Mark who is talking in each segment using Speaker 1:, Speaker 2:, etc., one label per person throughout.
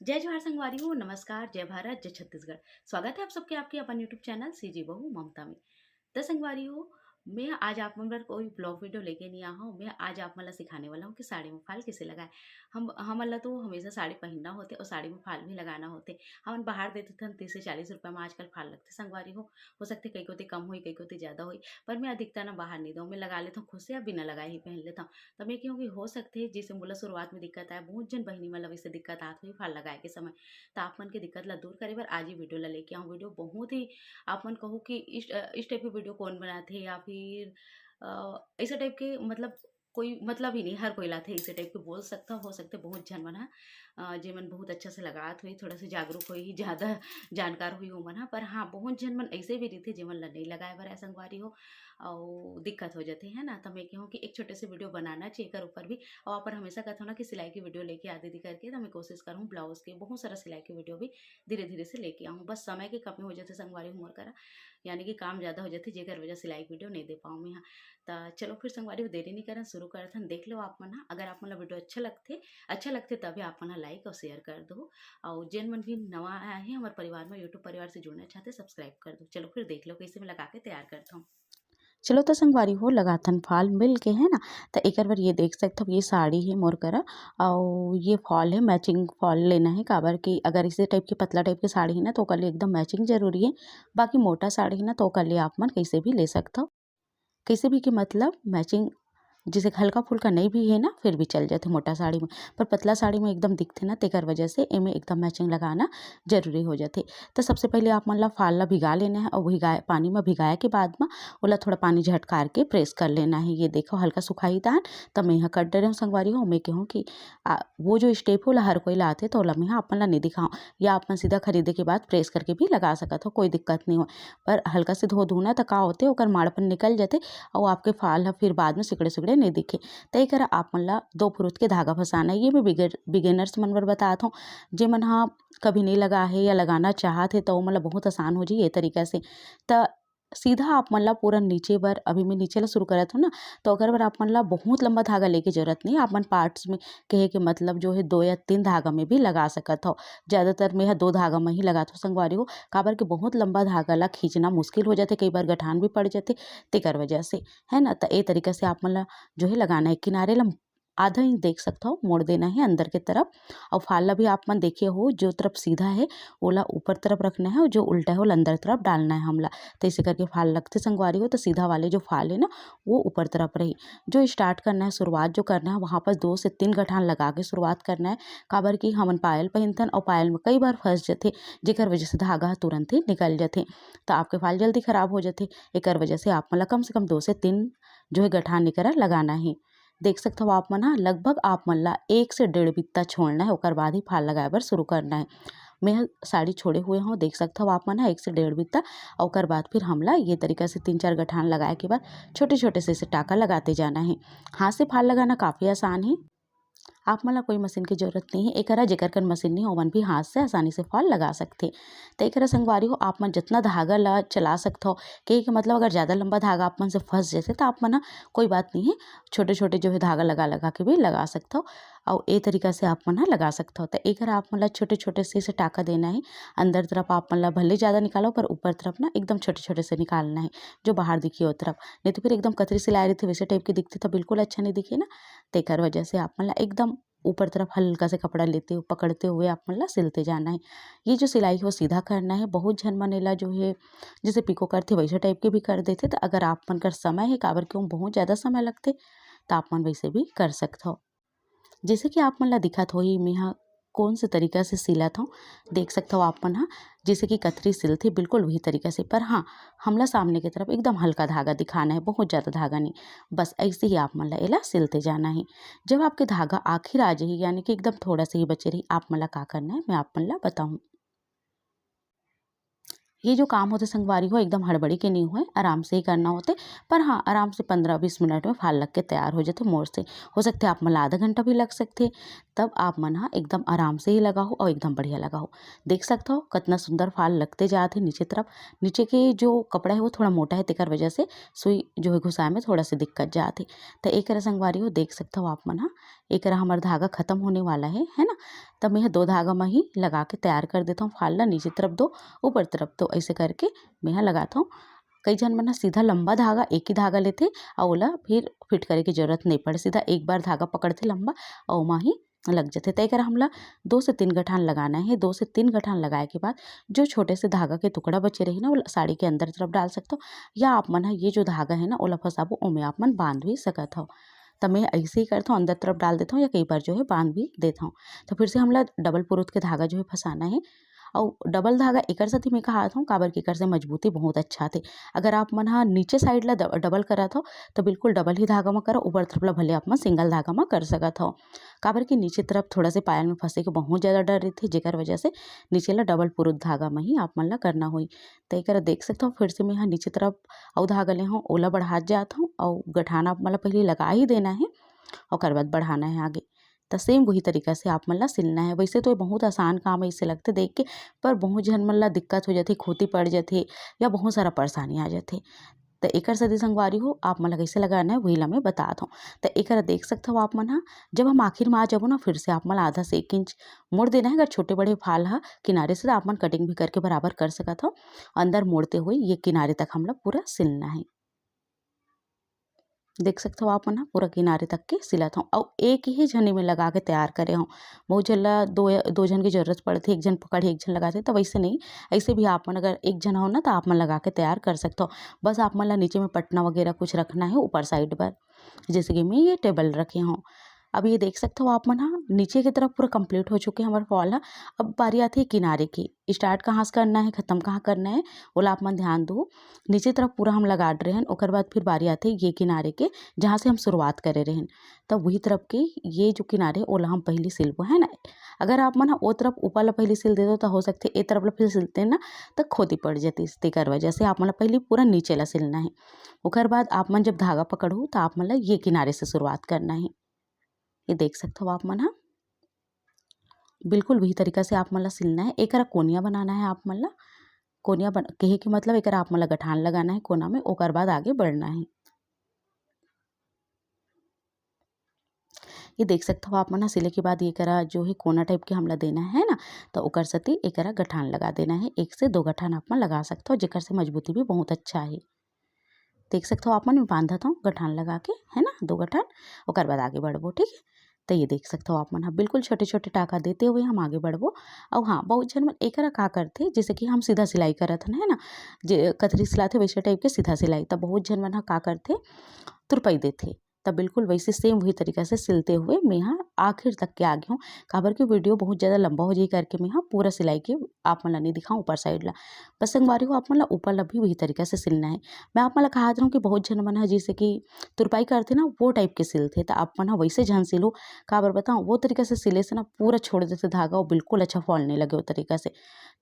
Speaker 1: जय जवाहर संगवारी हो, नमस्कार, जय भारत, जय छत्तीसगढ़। स्वागत है आप सबके आपके अपन यूट्यूब चैनल सीजी बहू ममता में। तो संगवारी हो, मैं आज आप मन बर कोई ब्लॉग वीडियो लेके नहीं आया हूँ। मैं आज आप मन ला सिखाने वाला हूँ कि साड़ी में फाल कैसे लगाए। हम मन ला तो हमेशा साड़ी पहनना होते और साड़ी में फाल भी लगाना होते। हम बाहर देते थे 30 से 40 रुपये में आजकल फाल लगते संगवारी हो सकते कई कोती कम हुई कई कोती ज़्यादा हुई। पर मैं अधिकता ना बाहर नहीं दूँ, मैं लगा लेता हूँ खुद से या बिना लगाए ही पहन लेता हूँ। तो मैं क्योंकि हो सकते है जैसे मोला शुरुआत में दिक्कत आए, बहुत जन बहिनी मतलब वैसे दिक्कत आत हुई फाल लगाए के समय। तो आप मन के दिक्कत ला दूर करे बर आज ही वीडियो ला लेके आऊँ। वीडियो बहुत ही आप मन कहो कि इस टाइप की वीडियो कौन बनाते या फिर ऐसे टाइप के मतलब कोई मतलब ही नहीं, हर कोई लाथे ऐसे टाइप के बोल सकता हो सकते बहुत जन मन जे मन बहुत अच्छा से लगात हुई, थोड़ा सा जागरूक हुई, ज़्यादा जानकार हुई वो मन पर हाँ बहुत जन मन ऐसे भी रही थे जेमन ला नहीं लगाए बर संगवारी हो और दिक्कत हो जाती है ना। तो मैं कहूँ कि एक छोटे से वीडियो बनाना चाहिए कर ऊपर भी। और पर हमेशा कहता हूँ ना कि सिलाई की वीडियो लेके आती थी करके, तो मैं कोशिश करूँ ब्लाउज के बहुत सारा सिलाई की वीडियो भी धीरे धीरे से लेके आऊँ। बस समय की कमी हो जाती संगवारी उमर करा, यानी कि काम ज़्यादा हो जाती जेकर वजह सिलाई की वीडियो नहीं दे पाऊँ मैं। हाँ तो चलो फिर संगवारी हो देरी नहीं करन, शुरू करत हन। देख लो आप मन हा, अगर आप मन ला वीडियो अच्छा लगते तभी आप मन हा लाइक और शेयर कर दो। और जेन मन भी नवा आया है हमारे परिवार में, यूट्यूब परिवार से जुड़ना चाहते सब्सक्राइब कर दो। चलो फिर देख लो कैसे मैं लगा के तैयार करता हूँ।
Speaker 2: चलो तो संगवारी हो लगाथन फॉल मिल के है ना। तो एक बार ये देख सकते हो, ये साड़ी है मोर करा और ये फॉल है, मैचिंग फॉल लेना है। काबर की अगर इसी टाइप की पतला टाइप की साड़ी है ना तो ओकर लिए एकदम मैचिंग जरूरी है। बाकी मोटा साड़ी है ना तो ओकर लिए आप मन कैसे भी ले सकते हो, कैसे भी के मतलब मैचिंग जैसे हल्का फुल्का नहीं भी है ना फिर भी चल जाते मोटा साड़ी में। पर पतला साड़ी में एकदम दिखते ना तेकर वजह से एमे एकदम मैचिंग लगाना जरूरी हो जाते। तो सबसे पहले आप मन ला फाल ला भिगा लेना है और भिगाए पानी में भिगाए के बाद में ओला थोड़ा पानी झटकार के प्रेस कर लेना है। ये देखो हल्का सुखाई दान तो मैं यहाँ कर दे रही हूँ संगवारी हूँ। मैं कहूँ कि वो जो स्टेप होला हर कोई लाते तो ओला मैं यहाँ अपन ला नहीं दिखाऊँ, या अपन सीधा खरीदे के बाद प्रेस करके भी लगा सकत हो, कोई दिक्कत नहीं हो। पर हल्का से धो धोना तो का होते ओकर माड़पन निकल जाते और आपके फाल फिर बाद में सिकड़े सिकड़े नहीं दिखे। तय कर आप मन ला 2 फुरुत के धागा फंसाना है। ये मैं बिगिनर्स मन बर बतात हूँ। जे मन हाँ कभी नहीं लगा है या लगाना चाहत है तो मतलब बहुत आसान हो जाए ये तरीका से। तो सीधा आप मन ला पूरा नीचे बर, अभी मैं नीचे ला शुरू करत हूँ ना, तो अगर बर आप मन ला बहुत लंबा धागा लेके जरूरत नहीं। आप मन पार्ट्स में कहे के मतलब जो है 2 या 3 धागा में भी लगा सकत हो। ज़्यादातर मैं 2 धागा में ही लगात हूँ संगवारी हो। काबर के बहुत लंबा धागा ला खींचना मुश्किल हो जाते, कई बार गठान भी पड़ जाते तेकर वजह से, है ना। तो ए तरीका से आप मन ला जो है लगाना है। किनारे ला आधा इंच देख सकते हो मोड़ देना है अंदर के तरफ। और फाल ला भी आप मन देखे हो, जो तरफ सीधा है ओला ऊपर तरफ रखना है और जो उल्टा है वो अंदर तरफ डालना है हमला। तो ऐसे करके फाल लगते संगवारी हो। तो सीधा वाले जो फाल है ना वो ऊपर तरफ रही। जो स्टार्ट करना है, शुरुआत जो करना है वहाँ पर 2 से 3 गठान लगा के शुरुआत करना है। काबर की हमन पायल पहनथन और पायल में कई बार फंस जाते, जेकर वजह से धागा तुरंत ही निकल जाते, तो आपके फाल जल्दी खराब हो जाते। एकर वजह से आप मन ला कम से कम 2 से 3 जो है गठान निकरा लगाना है। देख सकते हो आप मन हा, लगभग आप मन ला 1 से 1.5 बित्ता छोड़ना है, ओकर बाद ही फाल लगाए बर शुरू करना है। मैं साड़ी छोड़े हुए हूँ, देख सकते हो आप मन हा 1 से 1.5 बित्ता। और ओकर बाद फिर हमला ये तरीका से 3-4 गठान लगाए के बाद छोटे छोटे से टाका लगाते जाना है। हाथ से फाल लगाना काफ़ी आसान है। आप मन ला कोई मशीन की जरूरत नहीं है। एकरा जेकर कन मशीन नहीं ओमन भी हाथ से आसानी से फॉल लगा सकते। तो एकरा संगवारी हो आप मन जितना धागा ला चला सकते हो, के मतलब अगर ज़्यादा लंबा धागा आप मन से फंस जैसे तो आप मन हा कोई बात नहीं है, छोटे छोटे जो है धागा लगा लगा के भी लगा सकते हो। और ए तरीका से आप मन हा लगा सकते हो। तो एकरा आप मन ला छोटे छोटे से टाका देना है। अंदर तरफ आप मन ला भले ज़्यादा निकालो पर ऊपर तरफ ना एकदम छोटे छोटे से निकालना है, जो बाहर दिखी वो तरफ। नहीं तो फिर एकदम कतरी सिलाई रही थी वैसे टाइप की दिखती तो बिल्कुल अच्छा नहीं दिखे ना। तेकर वजह से आप मन ला एकदम ऊपर तरफ हल्का से कपड़ा लेते हुए पकड़ते हुए आप मन ला सिलते जाना है। ये जो सिलाई है वो सीधा करना है। बहुत झन मनेला जो है जैसे पिको करते वैसे टाइप के भी कर देते। तो अगर आप मन कर समय है, काबर क्यों बहुत ज़्यादा समय लगते, तो आप मन वैसे भी कर सकते हो। जैसे कि आप मन ला दिखत होही मैं हा कौन से तरीका से सिलत हूँ, देख सकते हो आप मन हा। जैसे कि कतरी सिलथे बिल्कुल वही तरीका से, पर हाँ हमला सामने की तरफ एकदम हल्का धागा दिखाना है, बहुत ज़्यादा धागा नहीं। बस ऐसे ही आप मन ला एला सिलते जाना है। जब आपके धागा आखिर आ जाए यानी कि एकदम थोड़ा सा ही बचे रही, आप मन ला का करना है मैं आप मन ला बताऊँ। ये जो काम होते संगवारी हो एकदम हड़बड़ी के नहीं हुए, आराम से ही करना होते। पर हाँ, आराम से 15-20 मिनट में फाल लग के तैयार हो जाते मोर से। हो सकते आप मन आधा घंटा भी लग सकते, तब आप मन हा एकदम आराम से ही लगा हो और एकदम बढ़िया लगा हो। देख सकते हो कितना सुंदर फाल लगते जाते नीचे तरफ। नीचे के जो कपड़ा है वो थोड़ा मोटा है, तेकर वजह से सुई जो है घुसाए में थोड़ा सी दिक्कत जाती। तो एक संगवारी हो देख सकते हो आप मन हा, एक हमारा धागा खत्म होने वाला है ना। तब मैं 2 धागा में ही लगा के तैयार कर देता हूँ फाल ला। नीचे तरफ 2, ऊपर तरफ 2, ऐसे करके मैं यहाँ लगाता हूँ। कई जन मन सीधा लंबा धागा एक ही धागा लेते और ओला फिर फिट करे की जरूरत नहीं पड़े, सीधा एक बार धागा पकड़ते लंबा और ओमा ही लग जाते। तय कर हमला 2 से 3 गठान लगाना है। 2 से 3 गठान लगाए के बाद जो छोटे से धागा के टुकड़ा बचे रही ना, वो साड़ी के अंदर तरफ डाल सकते हो, या आप मन ये जो धागा है ना ओला फसाबो, ओमे आप मन बांध भी सकत हो। तब मैं ऐसे ही करता हूँ, अंदर तरफ डाल देता हूँ या कई बार जो है बांध भी देता हूँ। तो फिर से हमला डबल पुरुत के धागा जो है फंसाना है। और डबल धागा एकर साथी मैं कहा हूँ काबर के एकर से मजबूती बहुत अच्छा थे। अगर आप मन हा नीचे साइड ला डबल करत हो तो बिल्कुल डबल ही धागा में करो, ऊपर तरफ ला भले आप मन सिंगल धागा में कर सकत हो। काबर की नीचे तरफ थोड़ा से पायल में फंसे के बहुत ज़्यादा डर रही थी, जेकर वजह से नीचे ला डबल पुरुत धागा में ही आप मन ला करना हुई। तो एक देख सकते हो फिर से मैं यहाँ नीचे तरफ और धागा ले हूँ, ओला बढ़ा जाता हूँ और गठाना आप मतलब पहले लगा ही देना है और कर बाद बढ़ाना है आगे। तो सेम वही तरीका से आप मन ला सिलना है। वैसे तो ये बहुत आसान काम है इसे लगते देख के, पर बहुत झन मन ला दिक्कत हो जाती, खोती पड़ जाती या बहुत सारा परेशानी आ जाती। तो एकर सदी संगवारी हो आप मन ला कैसे लगाना है वही ला मैं बता दूँ। तो एकर देख सकते हो आप मन हा, जब हम आखिर में आ जाबो ना फिर से आप मन आधा से 1 इंच मोड़ देना है। अगर छोटे बड़े फाल हा किनारे से तो आप मन कटिंग भी करके बराबर कर सकत हो। अंदर मोड़ते हुए ये किनारे तक हम लोग पूरा सिलना है। देख सकते हो आप मन हा पूरा किनारे तक के सिलत हूँ और एक ही झने में लगा के तैयार करे हूँ। बहुत झन ला दो जन की जरूरत पड़ती, एक जन पकड़े एक जन लगाते, तो वैसे नहीं, ऐसे भी आप मन अगर एक जन हो ना तो आप मन लगा के तैयार कर सकते हो। बस आप मन ला नीचे में पटना वगैरह कुछ रखना है ऊपर साइड पर, जैसे कि मैं ये टेबल रखी हूँ। अब ये देख सकते हो आप मन हा नीचे की तरफ पूरा कंप्लीट हो चुके हैं हमारे फॉल हा। अब बारी आती है किनारे की, स्टार्ट कहाँ से करना है खत्म कहाँ करना है बोला आप मन ध्यान दो। नीचे तरफ पूरा हम लगा रहे हैं, ओकर बाद फिर बारी आती है ये किनारे के जहाँ से हम शुरुआत करे रहे हैं। तब वही तरफ के ये जो किनारे ओला हम पहले सिलबो है ना। अगर आप मन वो तरफ ऊपर ला पहले सिल दे दो तो हो सकते ए तरफ ला फिर सिलते ना तो खोदी पड़ जाती, तेकर वजह से आप मन पहले पूरा नीचे ला सिलना है। ओकर बाद आप मन जब धागा पकड़ो तो आप मन ला ये किनारे से शुरुआत करना है। ये देख सकते हो आप मन हा बिल्कुल वही तरीका से आप मन ला सिलना है। एक कोनिया बनाना है आप मन ला, कोनिया बन कहे के मतलब एक आप मन ला गठान लगाना है कोना में, ओकर बाद आगे बढ़ना है। ये देख सकते हो आप मन सिले के बाद ये करा जो है कोना टाइप के हमला देना है ना, तो ओकर सती एक गठान लगा देना है। 1 से 2 गठान आप मन लगा सकते हो, जेकर से मजबूती भी बहुत अच्छा है। देख सकते हो आप मन मैं बांधत हूँ गठान लगा के है ना 2 गठान, ओकर बाद आगे बढ़बो ठीक है। तो ये देख सकते हो आप मन हाँ बिल्कुल छोटे छोटे टाका देते हुए हम आगे बढ़बो। और हाँ बहुत जन मन एकरा का करथे जैसे कि हम सीधा सिलाई करत हन है ना, जे कतरी सिलाथे वैसे टाइप के सीधा सिलाई, तब बहुत जन मन हा का करथे तुरपाई देथे। तब बिल्कुल वैसे सेम वही तरीका से सिलते हुए मैं यहाँ आखिर तक के आ गई हूँ। काबर की वीडियो बहुत ज़्यादा लंबा हो जाए करके मैं यहाँ पूरा सिलाई के आप मन ला नहीं दिखाऊँ ऊपर साइड ला। बस संगवारी हो आप मन ला ऊपर ला भी वही तरीका से सिलना है। मैं आप मन ला कहा हूँ कि बहुत जन मन है जैसे कि तुरपाई करते ना वो टाइप के सिलते, तो आप मन हा वैसे झन सिलो। काबर बताऊँ वो तरीका से सिले से ना पूरा छोड़ देते धागा और बिल्कुल अच्छा फॉल नहीं लगे वो तरीका से।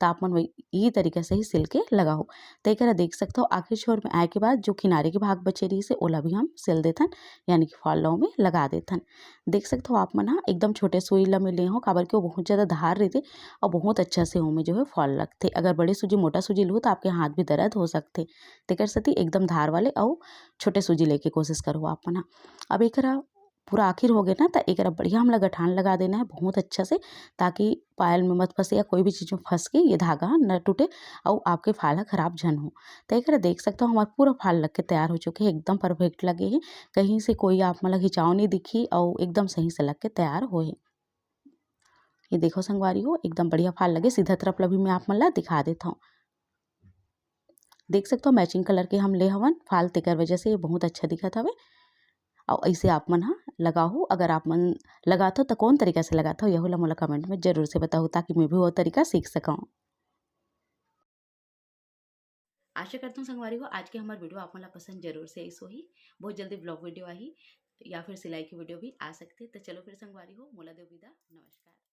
Speaker 2: तो आप मन वही यही तरीके से ही सिल के लगाओ। तो एक देख सकते हो आखिर छोर में आए के बाद जो किनारे के भाग बचे रही से ओला भी हम सिल देथन, यानी कि फॉल लो में लगा देथन। देख सकते हो आप मन हा एकदम छोटे सुई ला में ले हो, काबर के वो बहुत ज़्यादा धार रहते और बहुत अच्छा से में जो है फॉल लगते। अगर बड़े सूजी मोटा सूजी लो तो आपके हाथ भी दर्द हो सकते, तेकर सती एकदम धार वाले और छोटे सूजी लेके कोशिश करो आप मन हा। अब एक पूरा आखिर हो गया ना, तो एक बढ़िया हमला गठान लगा देना है बहुत अच्छा से, ताकि पायल में मत फंसे या कोई भी चीज़ में फंस के ये धागा न टूटे और आपके फाल खराब जन हो। तो एक देख सकते हो हमारा पूरा फाल लग के तैयार हो चुके हैं, एकदम परफेक्ट लगे हैं, कहीं से कोई आप मतलब खिंचाव नहीं दिखी और एकदम सही से लग के तैयार हो। ये देखो संगवारी हो एकदम बढ़िया फाल लगे, सीधा तरफ ला भी मैं आप मन ला दिखा देता हूँ। देख सकते हो मैचिंग कलर के हम ले हवन फाल, तेकर वजह से ये बहुत अच्छा दिखत हवे। और ऐसे आप मन हा लगाओ, अगर आप मन लगाते हो तो कौन तरीका से लगाते हो यही ला मोला कमेंट में जरूर से बताओ, ताकि मैं भी वो तरीका सीख सकूँ।
Speaker 1: आशा करता हूँ संगवारी हो आज के हमारे वीडियो आप मला पसंद जरूर से ऐसो ही। बहुत जल्दी ब्लॉग वीडियो आई या फिर सिलाई की वीडियो भी आ सकते। तो चलो फिर संगवारी हो मोला देव विदा, नमस्कार।